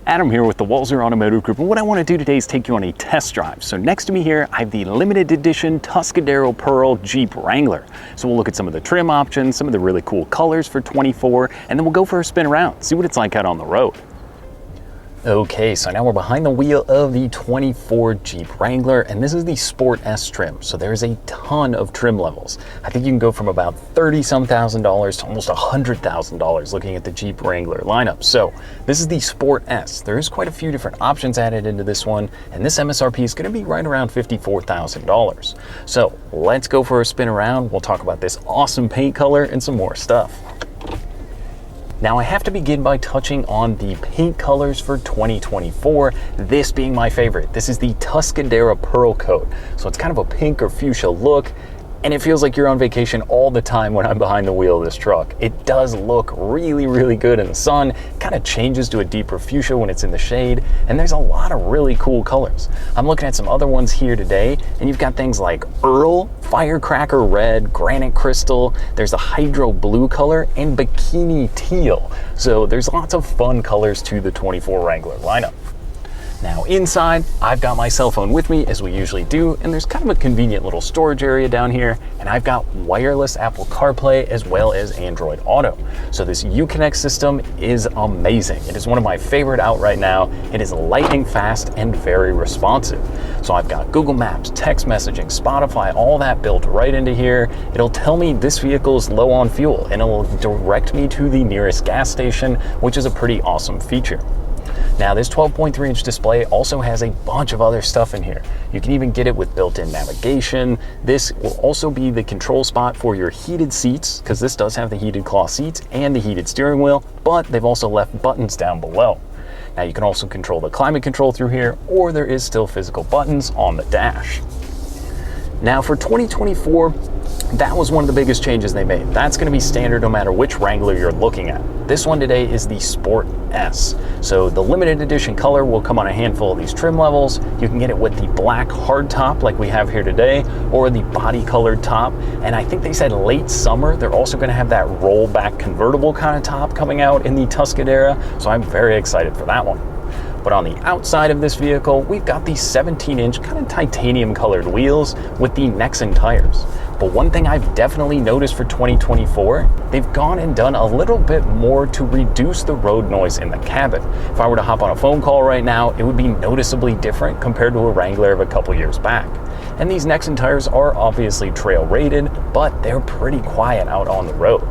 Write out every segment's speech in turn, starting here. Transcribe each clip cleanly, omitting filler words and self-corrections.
Adam here with the Walser Automotive Group, and what I want to do today is take you on a test drive. So next to me here, I have the limited edition Tuscadero Pearl Jeep Wrangler. So we'll look at some of the trim options, some of the really cool colors for 24, and then we'll go for a spin around, see what it's like out on the road. Okay, so now we're behind the wheel of the 24 Jeep Wrangler, and this is the Sport S trim. So there's a ton of trim levels. I think you can go from about $30-some thousand to almost $100,000 looking at the Jeep Wrangler lineup. So this is the Sport S. There is quite a few different options added into this one, and this MSRP is going to be right around $54,000. So let's go for a spin around. We'll talk about this awesome paint color and some more stuff. Now I have to begin by touching on the paint colors for 2024, this being my favorite. This is the Tuscadero Pearl Coat. So it's kind of a pink or fuchsia look, and it feels like you're on vacation all the time when I'm behind the wheel of this truck. It does look really, really good in the sun. It kind of changes to a deeper fuchsia when it's in the shade, and there's a lot of really cool colors. I'm looking at some other ones here today, and you've got things like Earl, Firecracker Red, Granite Crystal, there's a Hydro Blue color, and Bikini Teal. So there's lots of fun colors to the 24 Wrangler lineup. Now inside, I've got my cell phone with me as we usually do, and there's kind of a convenient little storage area down here, and I've got wireless Apple CarPlay as well as Android Auto. So this Uconnect system is amazing. It is one of my favorite out right now. It is lightning fast and very responsive. So I've got Google Maps, text messaging, Spotify, all that built right into here. It'll tell me this vehicle is low on fuel, and it'll direct me to the nearest gas station, which is a pretty awesome feature. Now this 12.3-inch display also has a bunch of other stuff in here. You can even get it with built-in navigation. This will also be the control spot for your heated seats, because this does have the heated cloth seats and the heated steering wheel, but they've also left buttons down below. Now you can also control the climate control through here, or there is still physical buttons on the dash. Now for 2024, that was one of the biggest changes they made. That's going to be standard no matter which Wrangler you're looking at. This one today is the Sport S. So the limited edition color will come on a handful of these trim levels. You can get it with the black hard top like we have here today, or the body colored top. And I think they said late summer, they're also going to have that rollback convertible kind of top coming out in the Tuscadero. So I'm very excited for that one. But on the outside of this vehicle, we've got the 17-inch kind of titanium colored wheels with the Nexen tires. But one thing I've definitely noticed for 2024, they've gone and done a little bit more to reduce the road noise in the cabin. If I were to hop on a phone call right now, it would be noticeably different compared to a Wrangler of a couple years back. And these Nexen tires are obviously trail rated, but they're pretty quiet out on the road.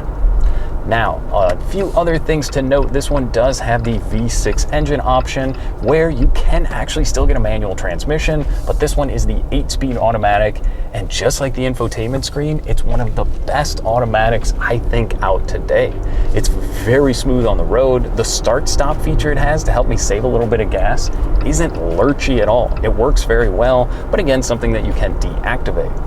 Now, a few other things to note. This one does have the V6 engine option where you can actually still get a manual transmission, but this one is the 8-speed automatic, and just like the infotainment screen, it's one of the best automatics I think out today. It's very smooth on the road. The start-stop feature it has to help me save a little bit of gas isn't lurchy at all. It works very well, but again, something that you can deactivate.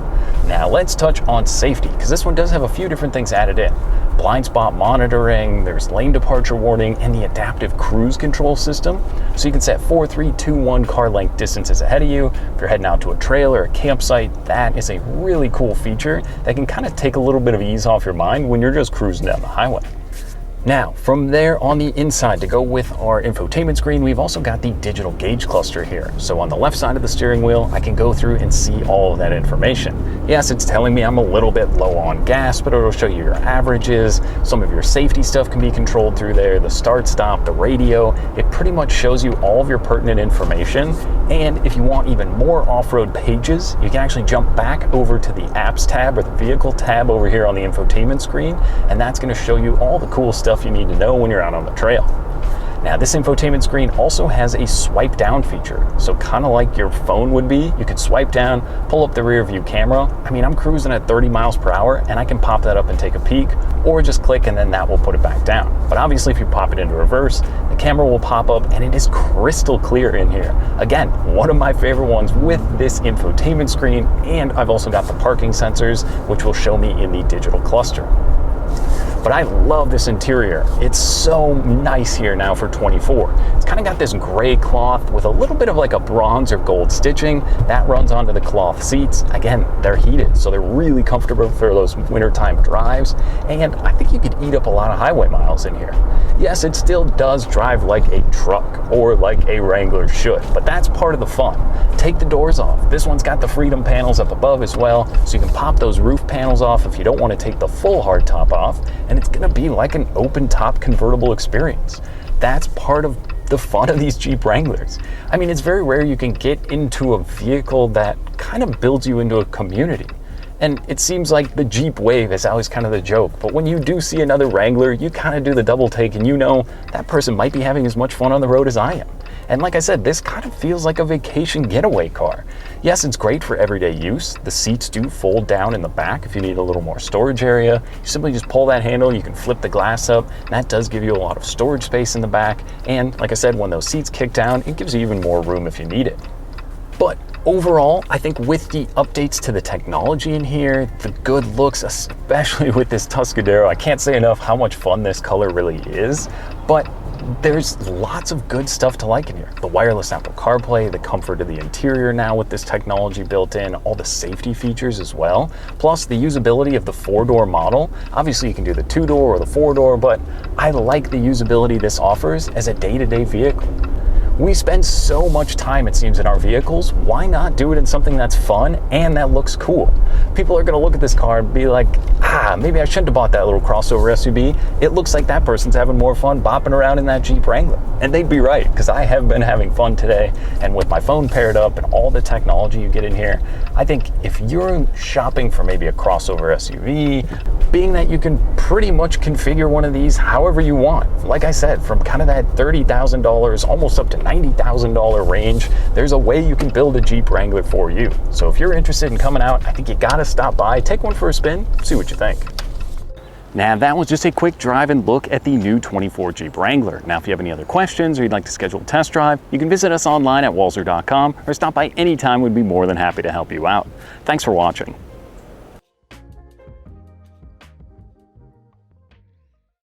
Now let's touch on safety, because this one does have a few different things added in. Blind spot monitoring, there's lane departure warning, and the adaptive cruise control system. So you can set 4, 3, 2, 1 car length distances ahead of you. If you're heading out to a trail or a campsite, that is a really cool feature that can kind of take a little bit of ease off your mind when you're just cruising down the highway. Now, from there on the inside to go with our infotainment screen, we've also got the digital gauge cluster here. So on the left side of the steering wheel, I can go through and see all of that information. Yes, it's telling me I'm a little bit low on gas, but it'll show you your averages. Some of your safety stuff can be controlled through there, the start, stop, the radio. It pretty much shows you all of your pertinent information. And if you want even more off-road pages, you can actually jump back over to the apps tab or the vehicle tab over here on the infotainment screen, and that's going to show you all the cool stuff you need to know when you're out on the trail. Now this infotainment screen also has a swipe down feature. So kind of like your phone would be, you could swipe down, pull up the rear view camera. I mean, I'm cruising at 30 miles per hour and I can pop that up and take a peek, or just click and then that will put it back down. But obviously if you pop it into reverse, the camera will pop up and it is crystal clear in here. Again, one of my favorite ones with this infotainment screen, and I've also got the parking sensors, which will show me in the digital cluster. But I love this interior. It's so nice here now for 24. It's kind of got this gray cloth with a little bit of like a bronze or gold stitching that runs onto the cloth seats. Again, they're heated, so they're really comfortable for those wintertime drives. And I think you could eat up a lot of highway miles in here. Yes, it still does drive like a truck or like a Wrangler should, but that's part of the fun. Take the doors off. This one's got the Freedom panels up above as well, so you can pop those roof panels off if you don't want to take the full hardtop off, and it's going to be like an open top convertible experience. That's part of the fun of these Jeep Wranglers. I mean, it's very rare you can get into a vehicle that kind of builds you into a community. And it seems like the Jeep wave is always kind of the joke, but when you do see another Wrangler, you kind of do the double take and you know that person might be having as much fun on the road as I am. And like I said, this kind of feels like a vacation getaway car. Yes, it's great for everyday use. The seats do fold down in the back if you need a little more storage area. You simply just pull that handle, you can flip the glass up, and that does give you a lot of storage space in the back. And like I said, when those seats kick down, it gives you even more room if you need it. But overall, I think with the updates to the technology in here, the good looks, especially with this Tuscadero, I can't say enough how much fun this color really is, but there's lots of good stuff to like in here. The wireless Apple CarPlay, the comfort of the interior now with this technology built in, all the safety features as well, plus the usability of the 4-door model. Obviously you can do the 2-door or the 4-door, but I like the usability this offers as a day-to-day vehicle. We spend so much time, it seems, in our vehicles. Why not do it in something that's fun and that looks cool? People are going to look at this car and be like, maybe I shouldn't have bought that little crossover SUV. It looks like that person's having more fun bopping around in that Jeep Wrangler. And they'd be right, because I have been having fun today. And with my phone paired up and all the technology you get in here, I think if you're shopping for maybe a crossover SUV, being that you can pretty much configure one of these however you want. Like I said, from kind of that $30,000 almost up to $90,000 range, there's a way you can build a Jeep Wrangler for you. So if you're interested in coming out, I think you gotta stop by, take one for a spin, see what you think. Now that was just a quick drive and look at the new 24 Jeep Wrangler. Now if you have any other questions or you'd like to schedule a test drive, you can visit us online at walser.com or stop by anytime. We'd be more than happy to help you out. Thanks for watching.